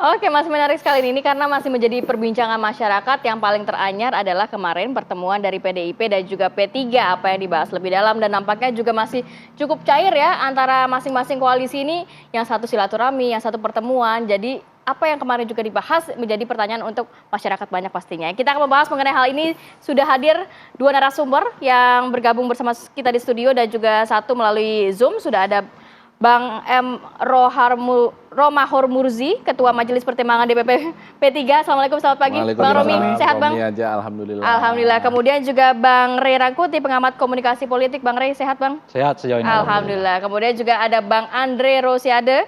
Oke, masih menarik sekali ini karena masih menjadi perbincangan masyarakat. Yang paling teranyar adalah kemarin pertemuan dari PDIP dan juga P3, apa yang dibahas lebih dalam dan nampaknya juga masih cukup cair ya antara masing-masing koalisi ini, yang satu silaturahmi, yang satu pertemuan. Jadi apa yang kemarin juga dibahas menjadi pertanyaan untuk masyarakat banyak pastinya. Kita akan membahas mengenai hal ini, sudah hadir dua narasumber yang bergabung bersama kita di studio dan juga satu melalui Zoom. Sudah ada Bang M. Romahur Murzi, Ketua Majelis Pertimbangan DPP P3. Assalamualaikum, selamat pagi. Bang Romi, sehat Bang? Aja, alhamdulillah. Alhamdulillah. Kemudian juga Bang Rey Rangkuti, pengamat komunikasi politik. Bang Rey, sehat Bang? Sehat sejauh ini. Alhamdulillah. Kemudian juga ada Bang Andre Rosiade,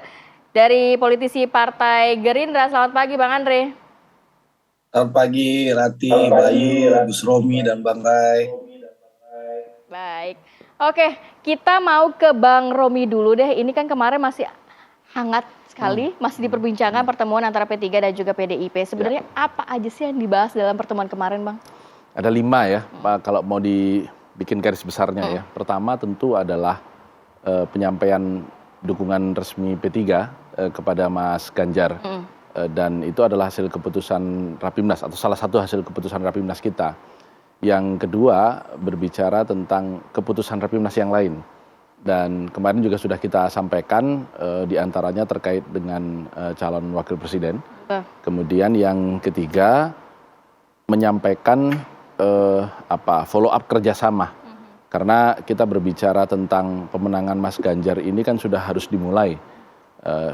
dari politisi Partai Gerindra. Selamat pagi Bang Andre. Selamat pagi Rati, Bayu, Gus Romi, dan Bang Ray. Baik. Oke, kita mau ke Bang Romi dulu deh. Ini kan kemarin masih hangat sekali, masih diperbincangkan pertemuan antara P3 dan juga PDIP. Sebenarnya apa aja sih yang dibahas dalam pertemuan kemarin, Bang? Ada 5 ya, Pak, kalau mau dibikin garis besarnya ya. Pertama tentu adalah penyampaian dukungan resmi P3 kepada Mas Ganjar. Dan itu adalah hasil keputusan Rapimnas atau salah satu hasil keputusan Rapimnas kita. Yang kedua berbicara tentang keputusan Rapimnas yang lain. Dan kemarin juga sudah kita sampaikan diantaranya terkait dengan calon wakil presiden. Kemudian yang ketiga menyampaikan follow up kerjasama. Karena kita berbicara tentang pemenangan Mas Ganjar ini kan sudah harus dimulai.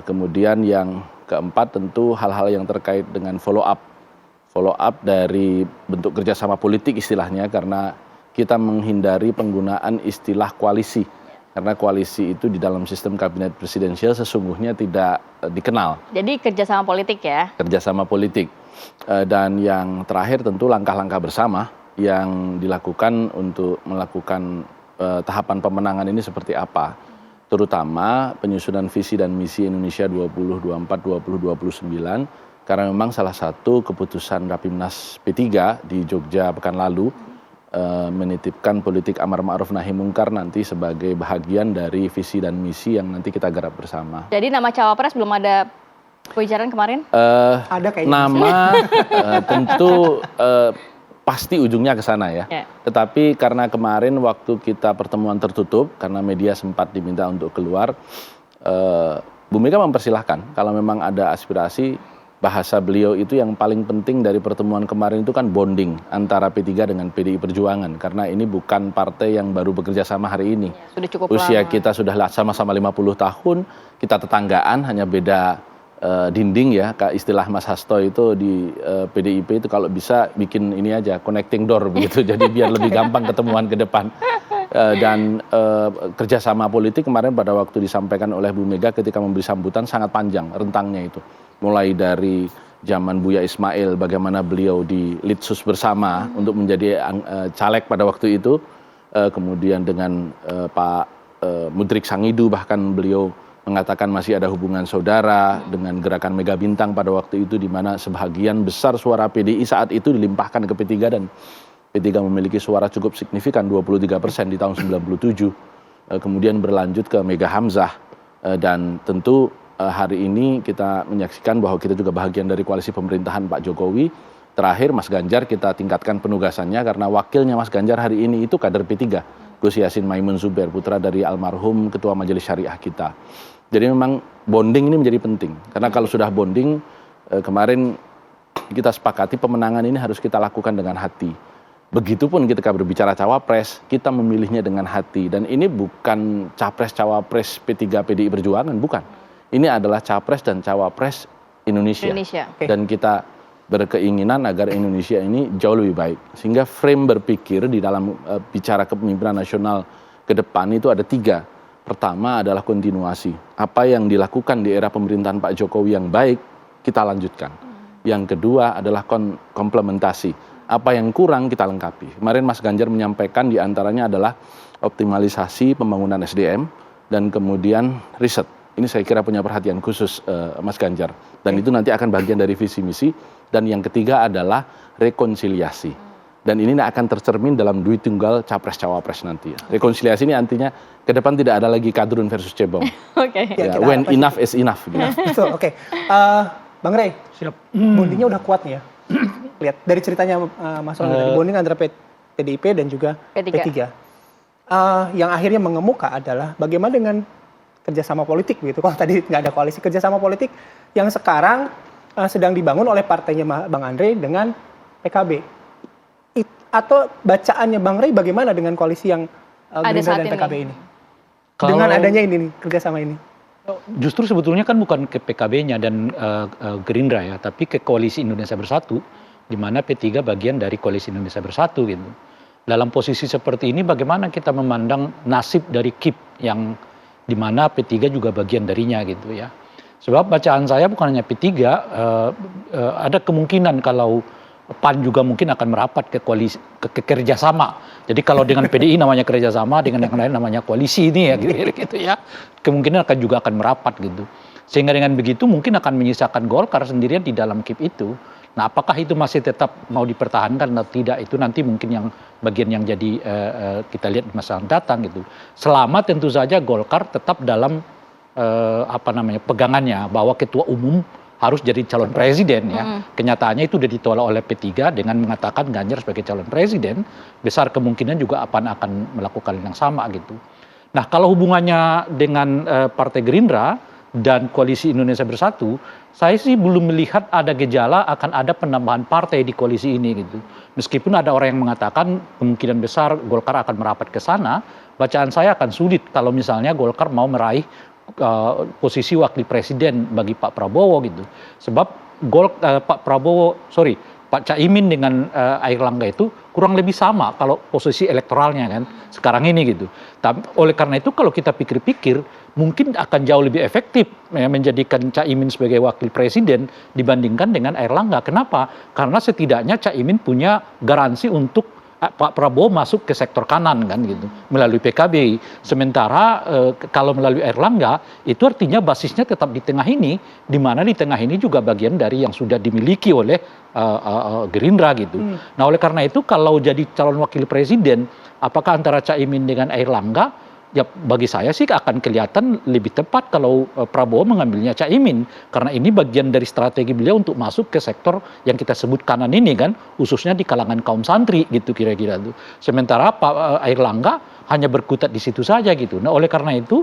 Kemudian yang keempat tentu hal-hal yang terkait dengan follow up dari bentuk kerjasama politik istilahnya, karena kita menghindari penggunaan istilah koalisi. Karena koalisi itu di dalam sistem kabinet presidensial sesungguhnya tidak dikenal. Jadi kerjasama politik ya? Kerjasama politik. Dan yang terakhir tentu langkah-langkah bersama yang dilakukan untuk melakukan tahapan pemenangan ini seperti apa. Terutama penyusunan visi dan misi Indonesia 2024-2029. Karena memang salah satu keputusan Rapimnas P3 di Jogja pekan lalu menitipkan politik amar ma'ruf nahi mungkar nanti sebagai bahagian dari visi dan misi yang nanti kita garap bersama. Jadi nama cawapres belum ada pembicaraan kemarin? Ada kayaknya. Nama tentu pasti ujungnya ke sana ya. Tetapi karena kemarin waktu kita pertemuan tertutup, karena media sempat diminta untuk keluar, Bu Mega mempersilahkan kalau memang ada aspirasi. Bahasa beliau itu yang paling penting dari pertemuan kemarin itu kan bonding antara P3 dengan PDI Perjuangan. Karena ini bukan partai yang baru bekerja sama hari ini. Sudah cukup Usia lama. kita sudah sama-sama 50 tahun, kita tetanggaan, hanya beda dinding ya. Istilah Mas Hasto itu di PDIP itu kalau bisa bikin ini aja, connecting door begitu. Jadi biar lebih gampang ketemuan ke depan. Dan kerjasama politik kemarin pada waktu disampaikan oleh Bu Mega ketika memberi sambutan sangat panjang rentangnya itu. Mulai dari zaman Buya Ismail, bagaimana beliau di Litsus bersama untuk menjadi caleg pada waktu itu. Kemudian dengan Pak Mudrik Sangidu, bahkan beliau mengatakan masih ada hubungan saudara dengan gerakan Mega Bintang pada waktu itu, di mana sebagian besar suara PDI saat itu dilimpahkan ke P3 dan P3 memiliki suara cukup signifikan 23% di tahun 97. Kemudian berlanjut ke Mega Hamzah dan tentu hari ini kita menyaksikan bahwa kita juga bahagian dari koalisi pemerintahan Pak Jokowi. Terakhir Mas Ganjar kita tingkatkan penugasannya karena wakilnya Mas Ganjar hari ini itu kader P3, Gus Yassin Maimun Zubair, putra dari almarhum Ketua Majelis Syariah kita. Jadi memang bonding ini menjadi penting karena kalau sudah bonding, kemarin kita sepakati pemenangan ini harus kita lakukan dengan hati. Begitupun ketika berbicara cawapres, kita memilihnya dengan hati. Dan ini bukan capres-cawapres P3 PDI Perjuangan, bukan. Ini adalah capres dan cawapres Indonesia. Dan kita berkeinginan agar Indonesia ini jauh lebih baik. Sehingga frame berpikir di dalam bicara kepemimpinan nasional ke depan itu ada 3. Pertama adalah kontinuasi. Apa yang dilakukan di era pemerintahan Pak Jokowi yang baik, kita lanjutkan. Yang kedua adalah komplementasi. Apa yang kurang kita lengkapi. Kemarin Mas Ganjar menyampaikan diantaranya adalah optimalisasi pembangunan SDM dan kemudian riset. Ini saya kira punya perhatian khusus Mas Ganjar. Dan itu nanti akan bagian dari visi misi. Dan yang ketiga adalah rekonsiliasi. Dan ini akan tercermin dalam duit tunggal capres-cawapres nanti. Rekonsiliasi ini artinya ke depan tidak ada lagi kadrun versus cebong. Oke. Ya, when enough is enough. Gitu. Betul, oke. Bang Rey, Siap. bondingnya udah kuat nih ya. Lihat dari ceritanya Mas Ron tadi, bonding antara PDIP dan juga P3. P3. Yang akhirnya mengemuka adalah bagaimana dengan kerjasama politik begitu. Kalau tadi nggak ada koalisi, kerjasama politik yang sekarang sedang dibangun oleh partainya Bang Andre dengan PKB. Atau bacaannya Bang Rey bagaimana dengan koalisi yang Ada Gerindra saat dan ini. PKB ini? Kalau- Dengan adanya ini nih, kerjasama ini. Justru sebetulnya kan bukan ke PKB-nya dan Gerindra ya, tapi ke Koalisi Indonesia Bersatu, di mana P3 bagian dari Koalisi Indonesia Bersatu gitu. Dalam posisi seperti ini bagaimana kita memandang nasib dari KIP yang di mana P3 juga bagian darinya gitu ya. Sebab bacaan saya bukan hanya P3, ada kemungkinan kalau PAN juga mungkin akan merapat ke koalisi ke kerjasama. Jadi kalau dengan PDI namanya kerjasama, dengan yang lain namanya koalisi ini ya gitu ya. Kemungkinan juga akan merapat gitu. Sehingga dengan begitu mungkin akan menyisakan Golkar sendirian di dalam KIP itu. Nah, apakah itu masih tetap mau dipertahankan atau tidak, itu nanti mungkin yang bagian yang jadi kita lihat di masa yang datang gitu. Selama tentu saja Golkar tetap dalam pegangannya bahwa ketua umum harus jadi calon presiden ya. Kenyataannya itu sudah ditolak oleh P3 dengan mengatakan Ganjar sebagai calon presiden, besar kemungkinan juga akan melakukan yang sama gitu. Nah, kalau hubungannya dengan Partai Gerindra dan Koalisi Indonesia Bersatu, saya sih belum melihat ada gejala akan ada penambahan partai di koalisi ini gitu. Meskipun ada orang yang mengatakan kemungkinan besar Golkar akan merapat ke sana, bacaan saya akan sulit kalau misalnya Golkar mau meraih posisi wakil presiden bagi Pak Prabowo gitu. Sebab Pak Caimin dengan Airlangga itu kurang lebih sama kalau posisi elektoralnya kan sekarang ini gitu. Tapi oleh karena itu kalau kita pikir-pikir mungkin akan jauh lebih efektif ya, menjadikan Caimin sebagai wakil presiden dibandingkan dengan Airlangga. Kenapa? Karena setidaknya Caimin punya garansi untuk Pak Prabowo masuk ke sektor kanan kan gitu melalui PKB. Sementara kalau melalui Airlangga itu artinya basisnya tetap di tengah ini, di mana di tengah ini juga bagian dari yang sudah dimiliki oleh Gerindra gitu. Nah, oleh karena itu kalau jadi calon wakil presiden, apakah antara Caimin dengan Airlangga? Ya bagi saya sih akan kelihatan lebih tepat kalau Prabowo mengambilnya Caimin. Karena ini bagian dari strategi beliau untuk masuk ke sektor yang kita sebut kanan ini kan. Khususnya di kalangan kaum santri gitu kira-kira tuh. Sementara Pak Airlangga hanya berkutat di situ saja gitu. Nah oleh karena itu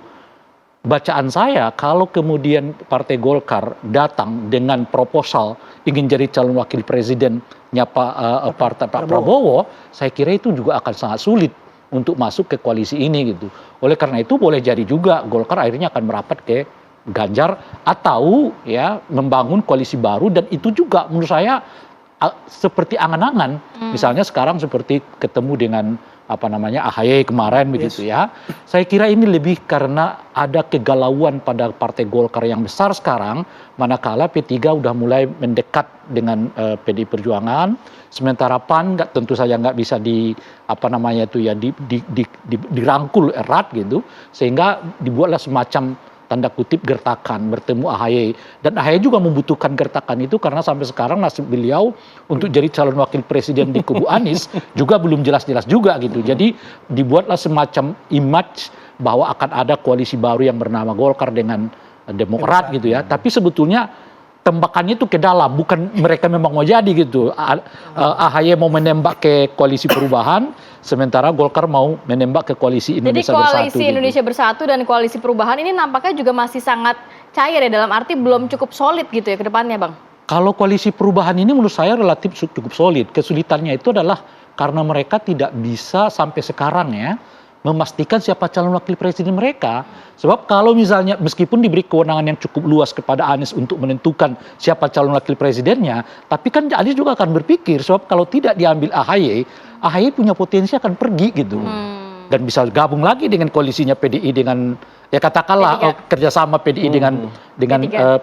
bacaan saya kalau kemudian Partai Golkar datang dengan proposal ingin jadi calon wakil presidennya Pak Prabowo, saya kira itu juga akan sangat sulit untuk masuk ke koalisi ini gitu. Oleh karena itu boleh jadi juga Golkar akhirnya akan merapat ke Ganjar atau ya membangun koalisi baru, dan itu juga menurut saya seperti angan-angan. Misalnya sekarang seperti ketemu dengan AHY kemarin begitu ya. Saya kira ini lebih karena ada kegalauan pada Partai Golkar yang besar sekarang, manakala P3 udah mulai mendekat dengan PDI Perjuangan, sementara PAN tentu saja nggak bisa dirangkul erat gitu, sehingga dibuatlah semacam tanda kutip gertakan bertemu AHY, dan AHY juga membutuhkan gertakan itu karena sampai sekarang nasib beliau untuk jadi calon wakil presiden di kubu Anies juga belum jelas-jelas juga gitu. Jadi dibuatlah semacam image bahwa akan ada koalisi baru yang bernama Golkar dengan Demokrat gitu ya. Tapi sebetulnya tembakannya itu ke dalam, bukan mereka memang mau jadi gitu. AHY mau menembak ke koalisi perubahan, sementara Golkar mau menembak ke koalisi Indonesia Bersatu. Jadi koalisi Indonesia Bersatu dan koalisi perubahan ini nampaknya juga masih sangat cair ya, dalam arti belum cukup solid gitu ya ke depannya, Bang. Kalau koalisi perubahan ini menurut saya relatif cukup solid. Kesulitannya itu adalah karena mereka tidak bisa sampai sekarang ya memastikan siapa calon wakil presiden mereka. Sebab kalau misalnya meskipun diberi kewenangan yang cukup luas kepada Anies untuk menentukan siapa calon wakil presidennya, tapi kan Anies juga akan berpikir, sebab kalau tidak diambil AHY punya potensi akan pergi gitu. Dan bisa gabung lagi dengan koalisinya PDI dengan ya katakanlah kerjasama PDI dengan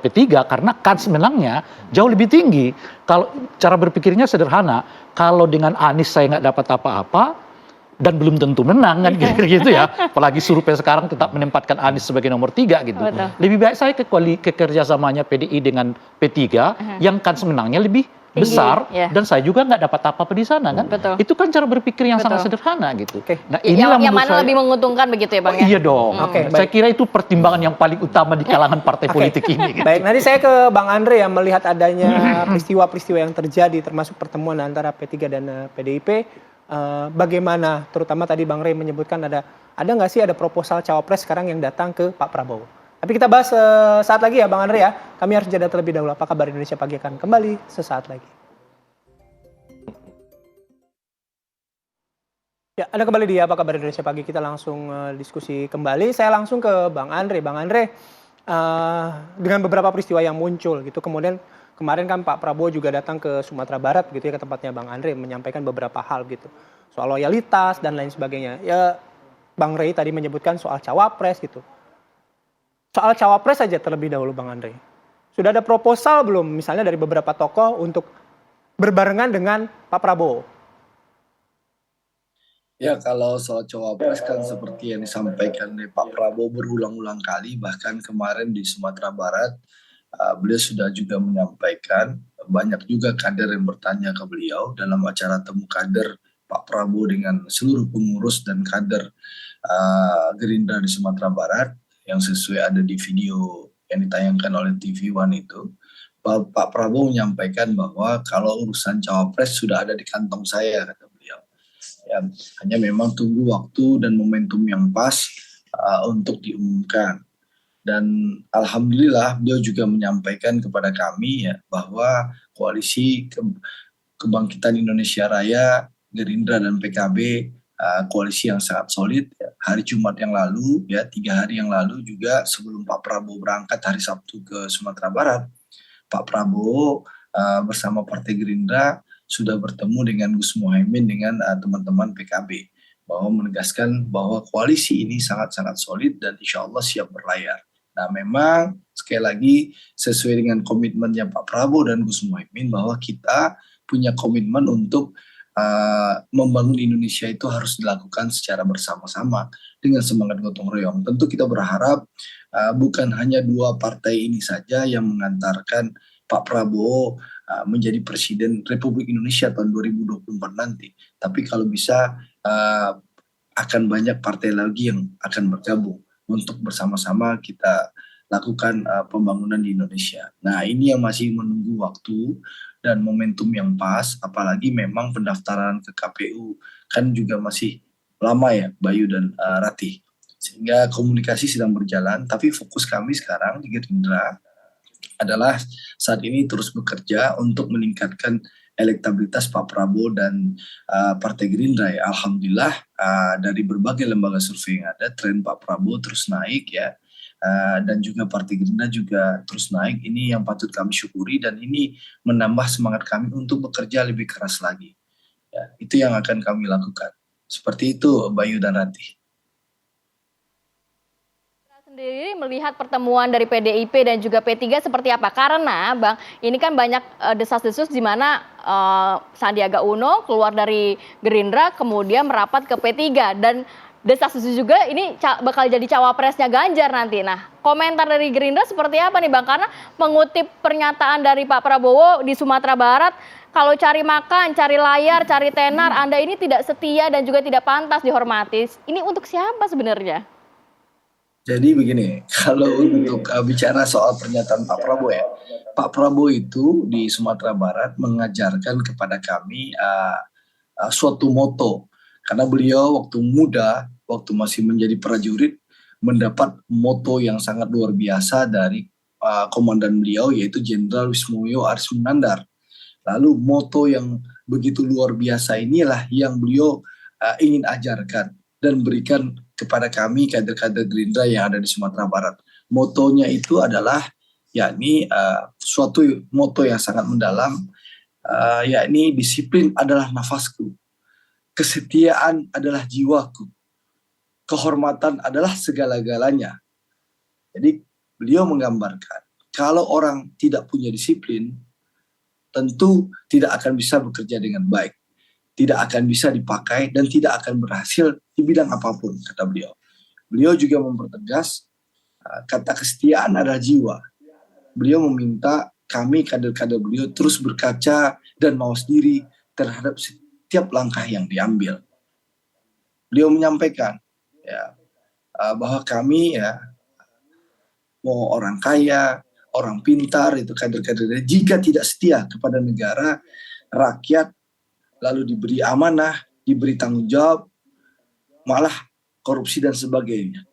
P3, karena kans menangnya jauh lebih tinggi. Kalau cara berpikirnya sederhana, kalau dengan Anies saya nggak dapat apa-apa dan belum tentu menang kan gitu ya. Apalagi survei sekarang tetap menempatkan Anies sebagai nomor 3 gitu. Betul. Lebih baik saya ke kerjasamanya PDI dengan P3 yang kans menangnya lebih besar ya. dan saya juga nggak dapat apa-apa di sana kan. Betul. Itu kan cara berpikir yang Betul. sangat sederhana gitu. Oke. Nah, yang menurut mana saya- lebih menguntungkan begitu ya Bang ya? Iya dong. Oke, Saya baik. kira itu pertimbangan yang paling utama di kalangan partai politik ini. Baik, nanti saya ke Bang Andre ya, melihat adanya peristiwa-peristiwa yang terjadi termasuk pertemuan antara P3 dan PDIP. Bagaimana, terutama tadi Bang Rey menyebutkan ada nggak sih ada proposal cawapres sekarang yang datang ke Pak Prabowo. Tapi kita bahas saat lagi ya Bang Andre ya. Kami harus jeda terlebih dahulu. Apa kabar Indonesia Pagi akan kembali sesaat lagi. Ya, Anda kembali di Apa Kabar Indonesia Pagi. Kita langsung diskusi kembali. Saya langsung ke Bang Andre. Bang Andre, dengan beberapa peristiwa yang muncul gitu, kemudian kemarin kan Pak Prabowo juga datang ke Sumatera Barat gitu ya, ke tempatnya Bang Andre, menyampaikan beberapa hal gitu. Soal loyalitas dan lain sebagainya. Ya, Bang Rey tadi menyebutkan soal cawapres gitu. Soal cawapres saja terlebih dahulu Bang Andre. Sudah ada proposal belum misalnya dari beberapa tokoh untuk berbarengan dengan Pak Prabowo? Ya, kalau soal cawapres kan seperti yang disampaikan oleh Pak Prabowo berulang-ulang kali, bahkan kemarin di Sumatera Barat, beliau sudah juga menyampaikan, banyak juga kader yang bertanya ke beliau dalam acara temu kader Pak Prabowo dengan seluruh pengurus dan kader Gerindra di Sumatera Barat, yang sesuai ada di video yang ditayangkan oleh TV One itu, Pak Prabowo menyampaikan bahwa kalau urusan cawapres sudah ada di kantong saya, kata beliau. Ya, hanya memang tunggu waktu dan momentum yang pas untuk diumumkan. Dan alhamdulillah beliau juga menyampaikan kepada kami ya bahwa koalisi kebangkitan Indonesia Raya, Gerindra dan PKB koalisi yang sangat solid. Ya. Hari Jumat yang lalu, ya 3 hari yang lalu juga sebelum Pak Prabowo berangkat hari Sabtu ke Sumatera Barat, Pak Prabowo bersama Partai Gerindra sudah bertemu dengan Gus Muhaimin dengan teman-teman PKB, bahwa menegaskan bahwa koalisi ini sangat-sangat solid dan insya Allah siap berlayar. Nah memang sekali lagi sesuai dengan komitmennya Pak Prabowo dan Gus Muhaimin bahwa kita punya komitmen untuk membangun Indonesia itu harus dilakukan secara bersama-sama dengan semangat gotong royong. Tentu kita berharap bukan hanya 2 partai ini saja yang mengantarkan Pak Prabowo menjadi Presiden Republik Indonesia tahun 2024 nanti. Tapi kalau bisa akan banyak partai lagi yang akan bergabung untuk bersama-sama kita lakukan pembangunan di Indonesia. Nah ini yang masih menunggu waktu dan momentum yang pas, apalagi memang pendaftaran ke KPU kan juga masih lama ya Bayu dan Ratih. Sehingga komunikasi sedang berjalan, tapi fokus kami sekarang di Gerindra adalah saat ini terus bekerja untuk meningkatkan elektabilitas Pak Prabowo dan Partai Gerindra ya. Alhamdulillah dari berbagai lembaga survei yang ada, tren Pak Prabowo terus naik ya. Dan juga Partai Gerindra juga terus naik. Ini yang patut kami syukuri dan ini menambah semangat kami untuk bekerja lebih keras lagi. Ya, itu yang akan kami lakukan. Seperti itu Bayu dan Ratih. Sendiri melihat pertemuan dari PDIP dan juga P3 seperti apa? Karena Bang, ini kan banyak desas-desus di mana Sandiaga Uno keluar dari Gerindra kemudian merapat ke P3 dan desas-desus juga ini bakal jadi cawapresnya Ganjar nanti. Nah, komentar dari Gerindra seperti apa nih Bang? Karena mengutip pernyataan dari Pak Prabowo di Sumatera Barat, kalau cari makan, cari layar, cari tenar, Anda ini tidak setia dan juga tidak pantas dihormati. Ini untuk siapa sebenarnya? Jadi begini, kalau untuk bicara soal pernyataan Pak Prabowo ya, Pak Prabowo itu di Sumatera Barat mengajarkan kepada kami suatu moto. Karena beliau waktu muda, waktu masih menjadi prajurit, mendapat moto yang sangat luar biasa dari komandan beliau, yaitu Jenderal Wismoyo Aris Munandar. Lalu moto yang begitu luar biasa inilah yang beliau ingin ajarkan dan berikan kepada kami kader-kader Gerindra yang ada di Sumatera Barat. Motonya itu adalah yakni suatu moto yang sangat mendalam, yakni disiplin adalah nafasku, kesetiaan adalah jiwaku, kehormatan adalah segala-galanya. Jadi beliau menggambarkan kalau orang tidak punya disiplin, tentu tidak akan bisa bekerja dengan baik, tidak akan bisa dipakai dan tidak akan berhasil di bidang apapun, kata beliau. Beliau juga mempertegas kata kesetiaan adalah jiwa. Beliau meminta kami kader-kader beliau terus berkaca dan mawas diri terhadap setiap langkah yang diambil. Beliau menyampaikan ya bahwa kami ya mau orang kaya, orang pintar itu kader-kadernya jika tidak setia kepada negara, rakyat, lalu diberi amanah, diberi tanggung jawab, malah korupsi dan sebagainya.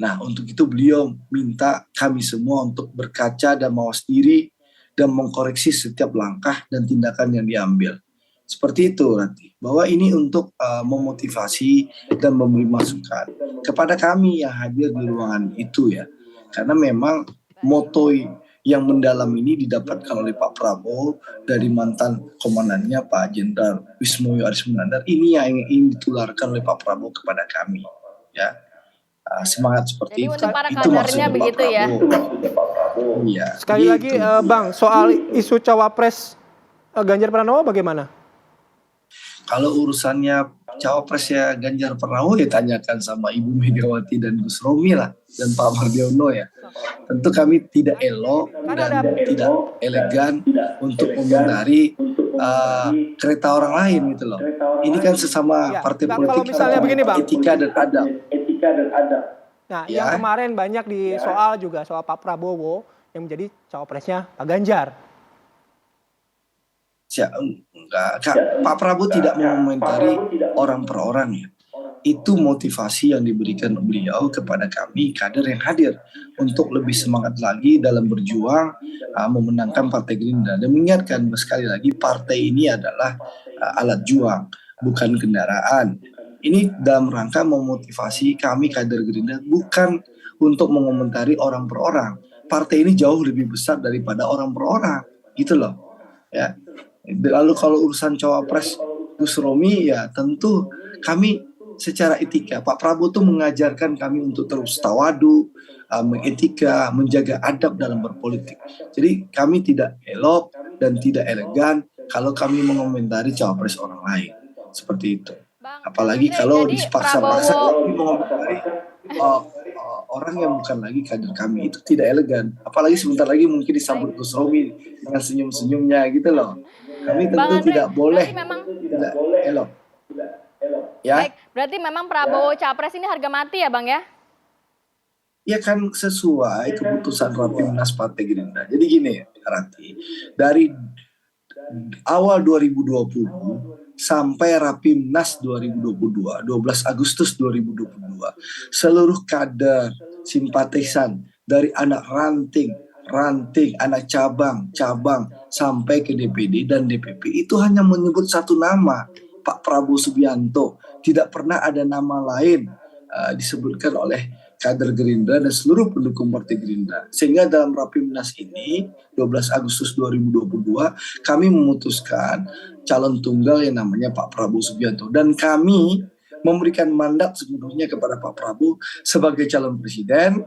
Nah, untuk itu beliau minta kami semua untuk berkaca dan mawas diri dan mengkoreksi setiap langkah dan tindakan yang diambil. Seperti itu nanti, bahwa ini untuk memotivasi dan memberi masukan kepada kami yang hadir di ruangan itu ya. Karena memang moto yang mendalam ini didapatkan oleh Pak Prabowo dari mantan komandannya Pak Jenderal Wismoyo Arismunandar. Ini yang ingin ditularkan oleh Pak Prabowo kepada kami ya. Semangat seperti Jadi itu. untuk para Itu kadernya maksudnya Pak begitu ya. Prabowo. Iya. Sekali gitu. lagi Bang, soal isu cawapres Ganjar Pranowo bagaimana? Kalau urusannya cawapresnya Ganjar Pranowo ya tanyakan sama Ibu Megawati dan Gus Romi lah dan Pak Mardiono ya. Tentu kami tidak elok dan tidak elegan untuk mengomentari kereta orang lain gitu loh. Ini kan sesama Ya, partai Bang, politik, kalau misalnya begini, Bang. etika dan adab. Nah, Ya. yang kemarin banyak soal Pak Prabowo yang menjadi cawapresnya Pak Ganjar. Enggak, Pak Prabowo tidak mengomentari orang per orang ya. Itu motivasi yang diberikan beliau kepada kami kader yang hadir untuk lebih semangat lagi dalam berjuang memenangkan Partai Gerindra dan mengingatkan sekali lagi partai ini adalah alat juang bukan kendaraan. Ini dalam rangka memotivasi kami kader Gerindra bukan untuk mengomentari orang per orang. Partai ini jauh lebih besar daripada orang per orang, gitu loh. Ya. Lalu kalau urusan cawapres Gus Romi ya tentu kami secara etika Pak Prabowo tuh mengajarkan kami untuk terus tawadu, mengetika, menjaga adab dalam berpolitik. Jadi kami tidak elok dan tidak elegan kalau kami mengomentari cawapres orang lain seperti itu. Bang, Apalagi maksudnya kalau jadi dipaksa-paksa Prabowo- kami mengomentari orang yang bukan lagi kader kami, itu tidak elegan. Apalagi sebentar lagi mungkin disambut Gus Romi dengan senyum-senyumnya gitu loh. Kami Bang tentu Andre, tidak boleh, berarti memang tidak elok. Ya, baik, berarti memang Prabowo capres ini harga mati ya Bang ya? ya kan sesuai keputusan Rapimnas Partai Gerindra. Jadi gini Ranti, dari awal 2020 sampai Rapimnas 2022, 12 Agustus 2022, seluruh kader, simpatisan dari anak ranting, anak cabang, sampai ke DPD dan DPP itu hanya menyebut satu nama, Pak Prabowo Subianto. Tidak pernah ada nama lain disebutkan oleh kader Gerindra dan seluruh pendukung Partai Gerindra. Sehingga dalam Rapimnas ini 12 Agustus 2022 kami memutuskan calon tunggal yang namanya Pak Prabowo Subianto dan kami memberikan mandat sepenuhnya kepada Pak Prabowo sebagai calon presiden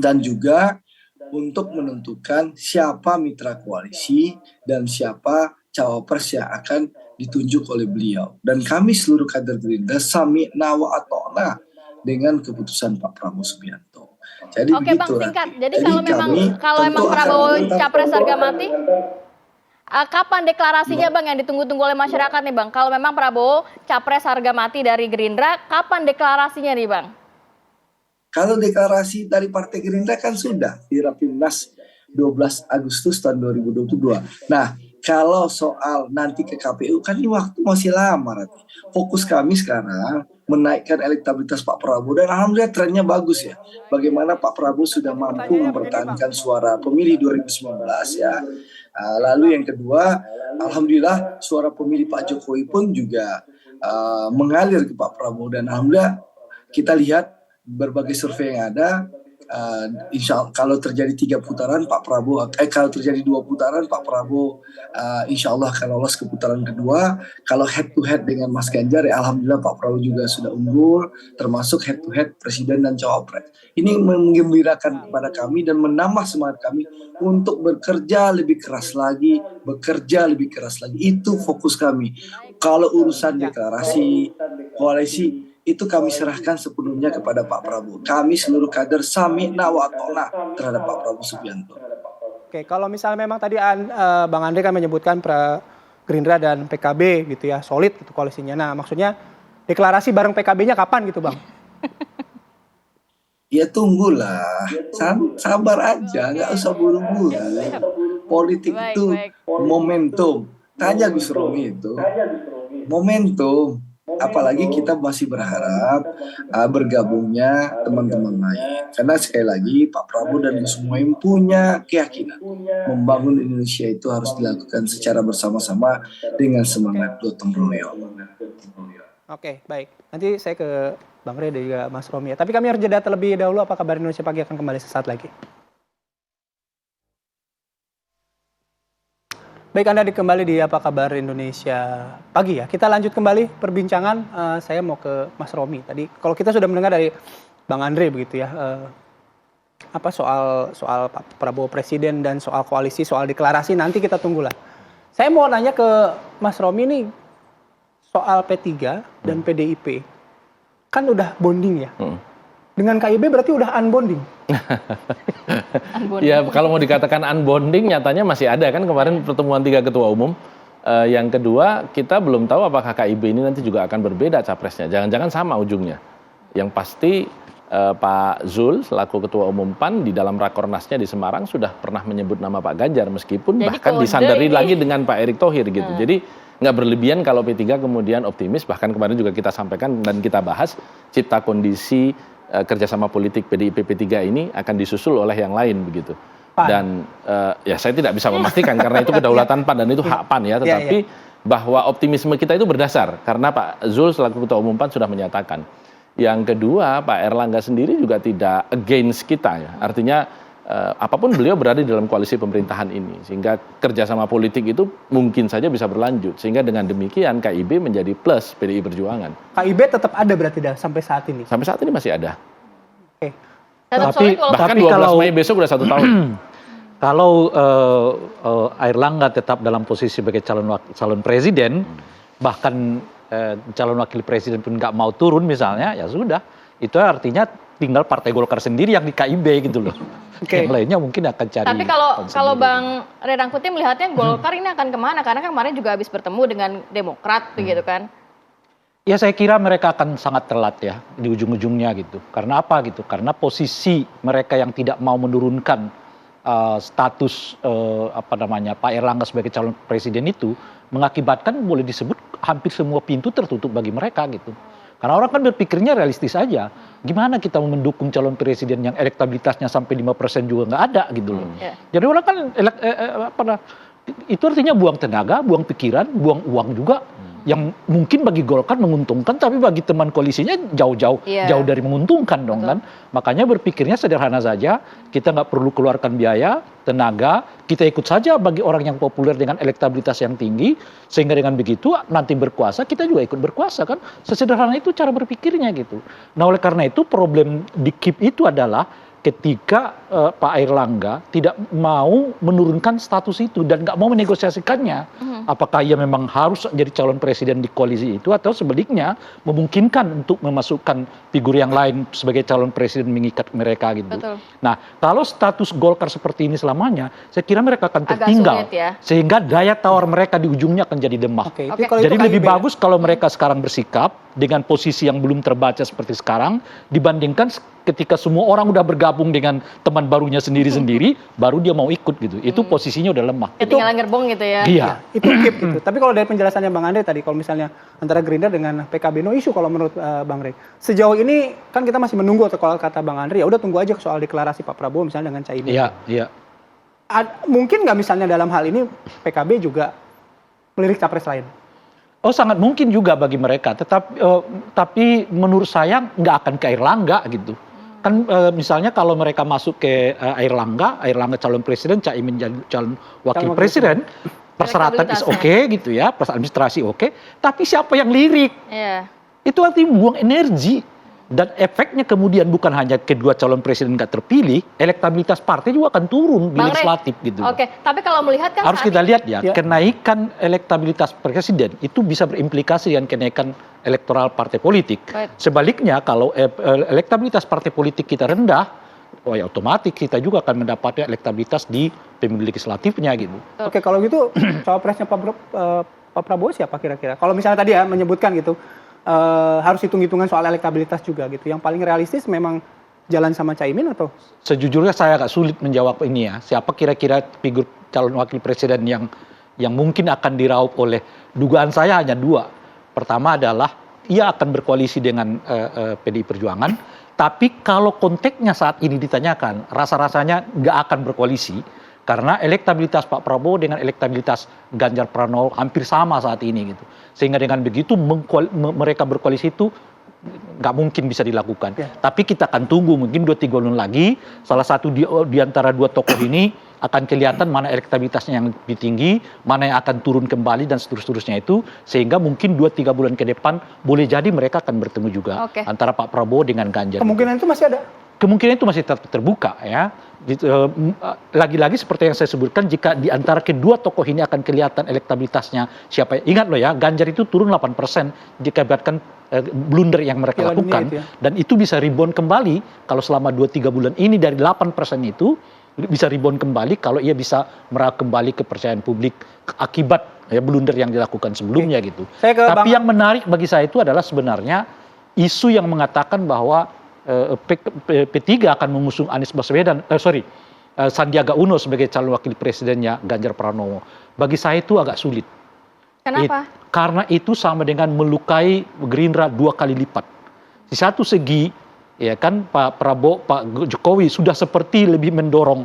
dan juga untuk menentukan siapa mitra koalisi dan siapa cawapres yang akan ditunjuk oleh beliau. Dan kami seluruh kader Gerindra sami'na wa ata'na dengan keputusan Pak Prabowo Subianto. Jadi Oke Bang, begitu, singkat. Ranti. Jadi kalau kami memang tentu Prabowo akan tetap capres harga mati, kapan deklarasinya Bang yang ditunggu-tunggu oleh masyarakat nih Bang? Kalau memang Prabowo capres harga mati dari Gerindra, kapan deklarasinya nih Bang? Kalau deklarasi dari Partai Gerindra kan sudah di Rapimnas 12 Agustus tahun 2022. Nah, kalau soal nanti ke KPU kan ini waktu masih lama. Ranti. Fokus kami sekarang menaikkan elektabilitas Pak Prabowo dan alhamdulillah trennya bagus ya. Bagaimana Pak Prabowo sudah mampu mempertahankan suara pemilih 2019 ya. Lalu yang kedua, alhamdulillah suara pemilih Pak Jokowi pun juga mengalir ke Pak Prabowo dan alhamdulillah kita lihat berbagai survei yang ada, insya Allah kalau terjadi 3 putaran Pak Prabowo, kalau terjadi 2 putaran Pak Prabowo insya Allah akan lolos ke putaran kedua. Kalau head to head dengan Mas Ganjar ya alhamdulillah Pak Prabowo juga sudah unggul, termasuk head to head presiden dan cawapres. Ini menggembirakan kepada kami dan menambah semangat kami untuk bekerja lebih keras lagi, Itu fokus kami. Kalau urusan deklarasi koalisi itu kami serahkan sepenuhnya kepada Pak Prabowo. Kami seluruh kader sami'na wa ata'na terhadap Pak Prabowo Subianto. Oke, kalau misalnya memang tadi Bang Andre kan menyebutkan Gerindra dan PKB gitu ya, solid gitu koalisinya. Nah, maksudnya deklarasi bareng PKB-nya kapan gitu, Bang? Ya tunggulah, sabar aja, nggak usah buru-buru. Politik Baik, itu baik. momentum. Tanya Gus Romi itu, momentum. Apalagi kita masih berharap bergabungnya teman-teman lain. Karena sekali lagi Pak Prabowo dan Gus Muhaimin punya keyakinan membangun Indonesia itu harus dilakukan secara bersama-sama dengan semangat gotong royong. Oke, baik. Nanti saya ke Bang Rey dan juga Mas Romi ya. Tapi kami harus jeda terlebih dahulu. Apa kabar Indonesia Pagi akan kembali sesaat lagi. Baik, Anda kembali di Apa Kabar Indonesia Pagi ya. Kita lanjut kembali perbincangan. Saya mau ke Mas Romi. Tadi kalau kita sudah mendengar dari Bang Andre begitu ya, apa soal Pak Prabowo Presiden dan soal koalisi, soal deklarasi nanti kita tunggulah. Saya mau nanya ke Mas Romi nih soal P3 dan PDIP. Kan udah bonding ya. Dengan KIB berarti udah unbonding. Ya kalau mau dikatakan unbonding nyatanya masih ada kan kemarin pertemuan 3 ketua umum. Yang kedua kita belum tahu apakah KIB ini nanti juga akan berbeda capresnya. Jangan-jangan sama ujungnya. Yang pasti Pak Zul selaku ketua umum PAN di dalam rakornasnya di Semarang sudah pernah menyebut nama Pak Ganjar meskipun Jadi bahkan kode disandari ini. lagi dengan Pak Erick Thohir gitu. Jadi nggak berlebihan kalau P3 kemudian optimis, bahkan kemarin juga kita sampaikan dan kita bahas cipta kondisi kerjasama politik PDIP P3 ini akan disusul oleh yang lain begitu. PAN. Dan ya saya tidak bisa memastikan karena itu kedaulatan PAN dan itu hak PAN ya, tetapi bahwa optimisme kita itu berdasar karena Pak Zul selaku ketua umum PAN sudah menyatakan. Yang kedua, Pak Erlangga sendiri juga tidak against kita ya. Artinya apapun beliau berada di dalam koalisi pemerintahan ini, sehingga kerjasama politik itu mungkin saja bisa berlanjut. Sehingga dengan demikian KIB menjadi plus PDI Perjuangan. KIB tetap ada berarti dah sampai saat ini. Sampai saat ini masih ada. Oke. Tetap Tapi- solid walaupun Bahkan Tapi 12 kalau- Mei besok udah 1 tahun. Kalau Airlangga tetap dalam posisi sebagai calon presiden, bahkan calon wakil presiden pun nggak mau turun misalnya, ya sudah. Itu artinya tinggal Partai Golkar sendiri yang di KIB gitu loh. Oke. Yang lainnya mungkin akan cari. Tapi kalau tahun sendiri. Bang Ray Rangkuti melihatnya Golkar ini akan kemana? Karena kan kemarin juga habis bertemu dengan Demokrat begitu kan. Ya saya kira mereka akan sangat telat ya di ujung-ujungnya gitu. Karena apa gitu? Karena posisi mereka yang tidak mau menurunkan status Pak Erlangga sebagai calon presiden itu mengakibatkan boleh disebut hampir semua pintu tertutup bagi mereka gitu. Karena orang kan berpikirnya realistis aja. Gimana kita mau mendukung calon presiden yang elektabilitasnya sampai 5% juga nggak ada gitu loh. Ya. Jadi orang kan itu artinya buang tenaga, buang pikiran, buang uang juga. Yang mungkin bagi Golkar menguntungkan, tapi bagi teman koalisinya jauh dari menguntungkan dong. Betul. Kan. Makanya berpikirnya sederhana saja, kita nggak perlu keluarkan biaya, tenaga, kita ikut saja bagi orang yang populer dengan elektabilitas yang tinggi, sehingga dengan begitu nanti berkuasa, kita juga ikut berkuasa kan. Sesederhana itu cara berpikirnya gitu. Nah oleh karena itu problem di KIP itu adalah ketika Pak Airlangga tidak mau menurunkan status itu dan nggak mau menegosiasikannya, apakah ia memang harus jadi calon presiden di koalisi itu atau sebaliknya memungkinkan untuk memasukkan figur yang lain sebagai calon presiden mengikat mereka gitu. Betul. Nah kalau status Golkar seperti ini selamanya, saya kira mereka akan Agak tertinggal, sulit ya. sehingga daya tawar mereka di ujungnya akan jadi lemah. Oke. Oke. Kalau itu Jadi lebih KIB. bagus kalau mereka sekarang bersikap dengan posisi yang belum terbaca seperti sekarang dibandingkan ketika semua orang udah bergabung dengan teman barunya sendiri-sendiri, baru dia mau ikut gitu. Itu posisinya udah lemah. Ketinggalan gerbong gitu ya. Iya. Itu KIP gitu. Tapi kalau dari penjelasannya Bang Andre tadi, kalau misalnya antara Gerindra dengan PKB no issue kalau menurut Bang Rey. Sejauh ini kan kita masih menunggu atau kalau kata Bang Andre ya udah tunggu aja soal deklarasi Pak Prabowo misalnya dengan Caimin. Iya, iya. Mungkin nggak misalnya dalam hal ini PKB juga melirik capres lain? Oh sangat mungkin juga bagi mereka, tapi menurut saya nggak akan ke Airlangga gitu. Kan misalnya kalau mereka masuk ke Airlangga calon presiden, Caimin jadi calon wakil Calon presiden, persyaratan is oke gitu ya, administrasi oke, tapi siapa yang lirik? Iya. Itu artinya buang energi. Dan efeknya kemudian bukan hanya kedua calon presiden nggak terpilih, elektabilitas partai juga akan turun di Bang Rey, legislatif gitu. Oke, tapi kalau melihat kan Harus saat kita ini- lihat ya, Ya. kenaikan elektabilitas presiden itu bisa berimplikasi dengan kenaikan elektoral partai politik. Baik. Sebaliknya kalau elektabilitas partai politik kita rendah, oh ya otomatis kita juga akan mendapatkan elektabilitas di pemilu legislatifnya gitu. Oke, kalau gitu cawapresnya Pak Prabowo siapa kira-kira? Kalau misalnya tadi ya menyebutkan gitu, harus hitung-hitungan soal elektabilitas juga gitu. Yang paling realistis memang jalan sama Caimin atau? Sejujurnya saya agak sulit menjawab ini ya. Siapa kira-kira figur calon wakil presiden yang mungkin akan diraup oleh dugaan saya hanya dua. Pertama adalah ia akan berkoalisi dengan PDI Perjuangan. Tapi kalau konteksnya saat ini ditanyakan, rasa-rasanya nggak akan berkoalisi. Karena elektabilitas Pak Prabowo dengan elektabilitas Ganjar Pranowo hampir sama saat ini gitu. Sehingga dengan begitu mereka berkoalisi itu nggak mungkin bisa dilakukan. Ya. Tapi kita akan tunggu mungkin 2-3 bulan lagi. Salah satu di antara dua tokoh ini akan kelihatan mana elektabilitasnya yang lebih tinggi, mana yang akan turun kembali dan seterusnya itu. Sehingga mungkin 2-3 bulan ke depan boleh jadi mereka akan bertemu juga antara Pak Prabowo dengan Ganjar. Kemungkinan itu masih ada? Kemungkinan itu masih terbuka ya. Lagi-lagi seperti yang saya sebutkan, jika di antara kedua tokoh ini akan kelihatan elektabilitasnya siapa. Ingat loh ya, Ganjar itu turun 8% jika biarkan blunder yang mereka lakukan. Itu ya. Dan itu bisa rebound kembali kalau selama 2-3 bulan ini dari 8% itu bisa rebound kembali kalau ia bisa meraup kembali kepercayaan publik akibat ya blunder yang dilakukan sebelumnya gitu. Tapi yang menarik bagi saya itu adalah sebenarnya isu yang mengatakan bahwa P3 akan mengusung Anies Baswedan, Sandiaga Uno sebagai calon wakil presidennya Ganjar Pranowo. Bagi saya itu agak sulit. Kenapa? Karena itu sama dengan melukai Gerindra 2 kali lipat. Di satu segi, ya kan Pak Jokowi sudah seperti lebih mendorong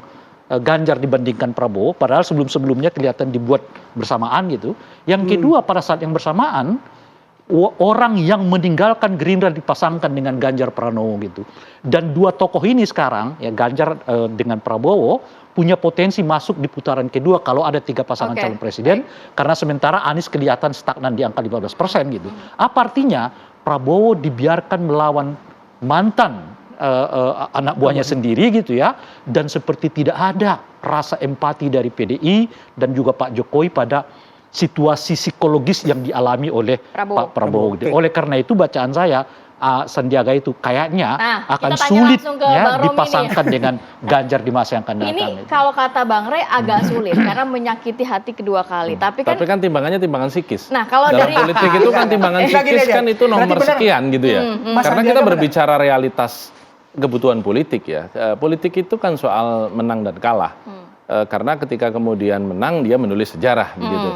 Ganjar dibandingkan Prabowo, padahal sebelum-sebelumnya kelihatan dibuat bersamaan gitu. Yang kedua, pada saat yang bersamaan, orang yang meninggalkan Gerindra dipasangkan dengan Ganjar Pranowo gitu. Dan dua tokoh ini sekarang, ya Ganjar dengan Prabowo, punya potensi masuk di putaran kedua kalau ada 3 pasangan calon presiden. Karena sementara Anies kelihatan stagnan di angka 15% gitu. Apa artinya? Prabowo dibiarkan melawan mantan anak buahnya sendiri gitu ya. Dan seperti tidak ada rasa empati dari PDI dan juga Pak Jokowi pada situasi psikologis yang dialami oleh Pak Prabowo. Oleh karena itu bacaan saya Sandiaga itu kayaknya akan sulit ya dipasangkan dengan Ganjar di masa yang akan datang. Ini kalau kata Bang Rey agak sulit karena menyakiti hati kedua kali. Tapi kan timbangannya timbangan psikis. Nah, kalau dalam dari politik itu kan timbangan psikis kan itu nomor sekian gitu ya. Karena kita berbicara realitas kebutuhan politik ya. Politik itu kan soal menang dan kalah. Karena ketika kemudian menang dia menulis sejarah begitu.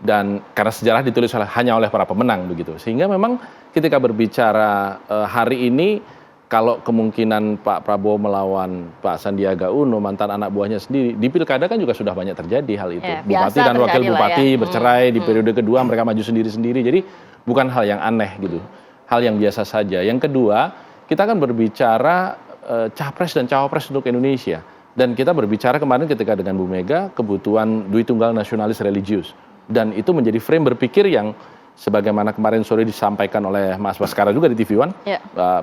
Dan karena sejarah ditulis hanya oleh para pemenang begitu. Sehingga memang ketika berbicara hari ini kalau kemungkinan Pak Prabowo melawan Pak Sandiaga Uno, mantan anak buahnya sendiri, di pilkada kan juga sudah banyak terjadi hal itu. Ya, bupati dan wakil bupati bercerai di periode kedua, mereka maju sendiri-sendiri. Jadi bukan hal yang aneh gitu. Hal yang biasa saja. Yang kedua, kita kan berbicara capres dan cawapres untuk Indonesia. Dan kita berbicara kemarin ketika dengan Bu Mega, kebutuhan duit tunggal nasionalis religius. Dan itu menjadi frame berpikir yang sebagaimana kemarin sore disampaikan oleh Mas Baskara juga di TV One,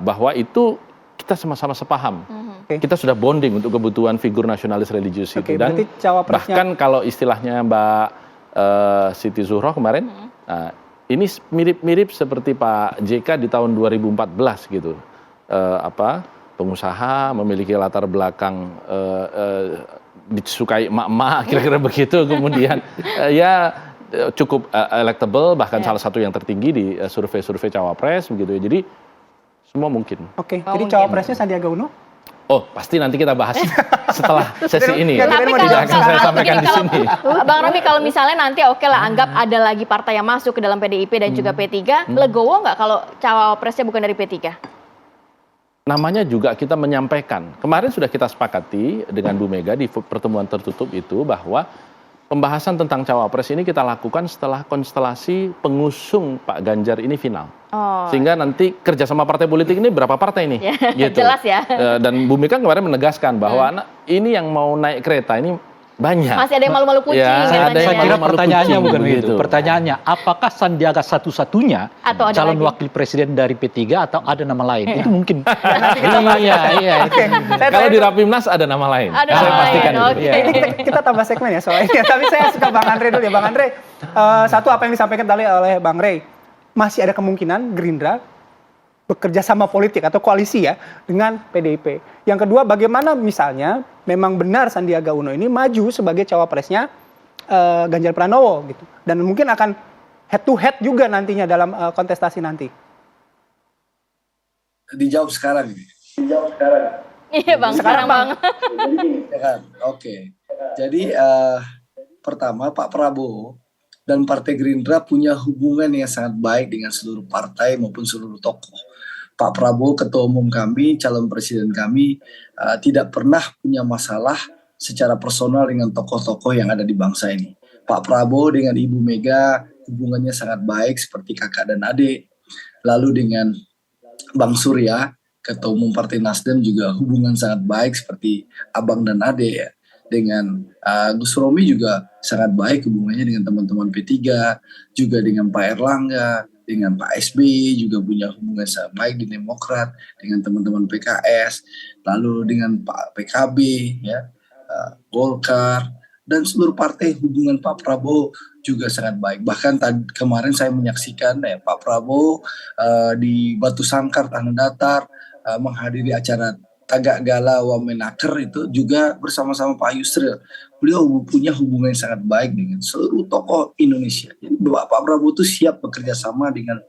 bahwa itu kita sama-sama sepaham. Kita sudah bonding untuk kebutuhan figur nasionalis religius itu. Dan bahkan kalau istilahnya Mbak Siti Zuhroh kemarin, ini mirip-mirip seperti Pak JK di tahun 2014 gitu. Pengusaha memiliki latar belakang disukai emak-emak kira-kira begitu, kemudian ya cukup electable, bahkan salah satu yang tertinggi di survei-survei cawapres begitu ya. Jadi semua mungkin. Jadi cawapresnya Sandiaga Uno? Oh, pasti nanti kita bahas setelah sesi ini. Tapi tidak akan saya sampaikan di sini. Bang Romi, kalau misalnya nanti lah anggap ada lagi partai yang masuk ke dalam PDIP dan juga P3, legowo nggak kalau cawapresnya bukan dari P3? Namanya juga kita menyampaikan. Kemarin sudah kita sepakati dengan Bu Mega di pertemuan tertutup itu bahwa pembahasan tentang cawapres ini kita lakukan setelah konstelasi pengusung Pak Ganjar ini final. Sehingga nanti kerjasama partai politik ini berapa partai nih? Gitu. Jelas ya. Dan Bu Mega kemarin menegaskan bahwa ini yang mau naik kereta ini banyak. Masih ada yang malu-malu kucing. Saya kira pertanyaannya bukan begitu. Pertanyaannya, apakah Sandiaga satu-satunya calon wakil presiden dari P3 atau ada nama lain? Itu mungkin. Iya. Kalau di Rapimnas ada nama lain. Saya pastikan itu. Ini kita tambah segmen ya soalnya. Tapi saya suka Bang Andre dulu ya. Bang Andre, satu apa yang disampaikan tadi oleh Bang Rey, masih ada kemungkinan Gerindra bekerja sama politik atau koalisi ya dengan PDIP. Yang kedua, bagaimana misalnya memang benar Sandiaga Uno ini maju sebagai cawapresnya Ganjar Pranowo gitu, dan mungkin akan head to head juga nantinya dalam kontestasi nanti. Dijawab sekarang ini. Iya Bang, sekarang Bang. Ya kan? Oke. Jadi pertama Pak Prabowo dan Partai Gerindra punya hubungan yang sangat baik dengan seluruh partai maupun seluruh tokoh. Pak Prabowo, ketua umum kami, calon presiden kami, tidak pernah punya masalah secara personal dengan tokoh-tokoh yang ada di bangsa ini. Pak Prabowo dengan Ibu Mega hubungannya sangat baik seperti kakak dan adik. Lalu dengan Bang Surya, ketua umum Partai Nasdem, juga hubungan sangat baik seperti abang dan adik ya. Dengan Gus Romi juga sangat baik hubungannya dengan teman-teman P3, juga dengan Pak Erlangga, dengan Pak SBY juga punya hubungan sangat baik di Demokrat, dengan teman-teman PKS, lalu dengan Pak PKB, ya, Golkar, dan seluruh partai hubungan Pak Prabowo juga sangat baik. Bahkan kemarin saya menyaksikan Pak Prabowo di Batu Sangkar, Tanah Datar, menghadiri acara Tagak Gala Wamenaker itu juga bersama-sama Pak Yusril. Beliau punya hubungan yang sangat baik dengan seluruh tokoh Indonesia. Jadi Pak Prabowo itu siap bekerja sama dengan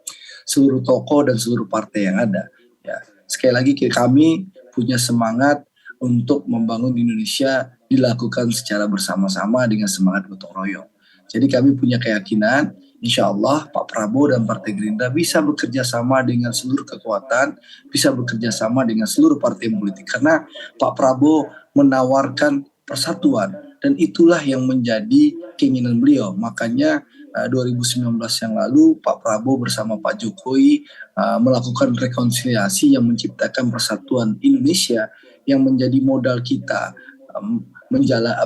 seluruh tokoh dan seluruh partai yang ada. Ya, sekali lagi kami punya semangat untuk membangun Indonesia dilakukan secara bersama-sama dengan semangat gotong royong. Jadi kami punya keyakinan, insya Allah Pak Prabowo dan Partai Gerindra bisa bekerja sama dengan seluruh kekuatan, bisa bekerja sama dengan seluruh partai politik. Karena Pak Prabowo menawarkan persatuan, dan itulah yang menjadi keinginan beliau. Makanya 2019 yang lalu Pak Prabowo bersama Pak Jokowi melakukan rekonsiliasi yang menciptakan persatuan Indonesia yang menjadi modal kita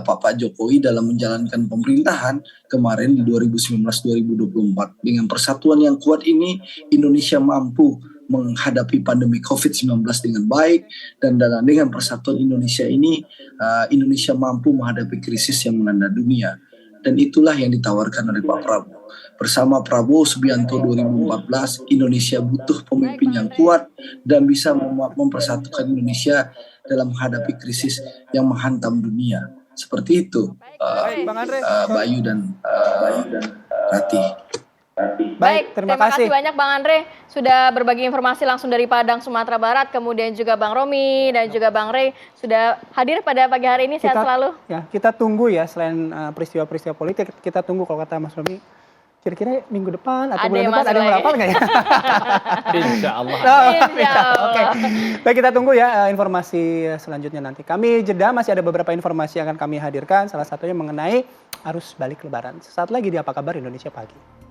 Pak Jokowi dalam menjalankan pemerintahan kemarin di 2019-2024. Dengan persatuan yang kuat ini, Indonesia mampu menghadapi pandemi COVID-19 dengan baik, dan dengan persatuan Indonesia ini, Indonesia mampu menghadapi krisis yang melanda dunia. Dan itulah yang ditawarkan oleh Pak Prabowo. Bersama Prabowo Subianto 2014, Indonesia butuh pemimpin yang kuat dan bisa mempersatukan Indonesia dalam menghadapi krisis yang menghantam dunia. Seperti itu, Bayu dan Rati. Baik, terima kasih banyak Bang Andre sudah berbagi informasi langsung dari Padang, Sumatera Barat. Kemudian juga Bang Romi dan juga Bang Rey sudah hadir pada pagi hari ini. Sehat selalu. Ya, kita tunggu ya, selain peristiwa-peristiwa politik, kita tunggu kalau kata Mas Romi, kira-kira minggu depan atau bulan depan ada yang merapat nggak ya? Insya Allah. Oke. Baik, kita tunggu ya informasi selanjutnya nanti. Kami jeda, masih ada beberapa informasi yang akan kami hadirkan. Salah satunya mengenai arus balik Lebaran. Sesaat lagi di Apa Kabar Indonesia Pagi.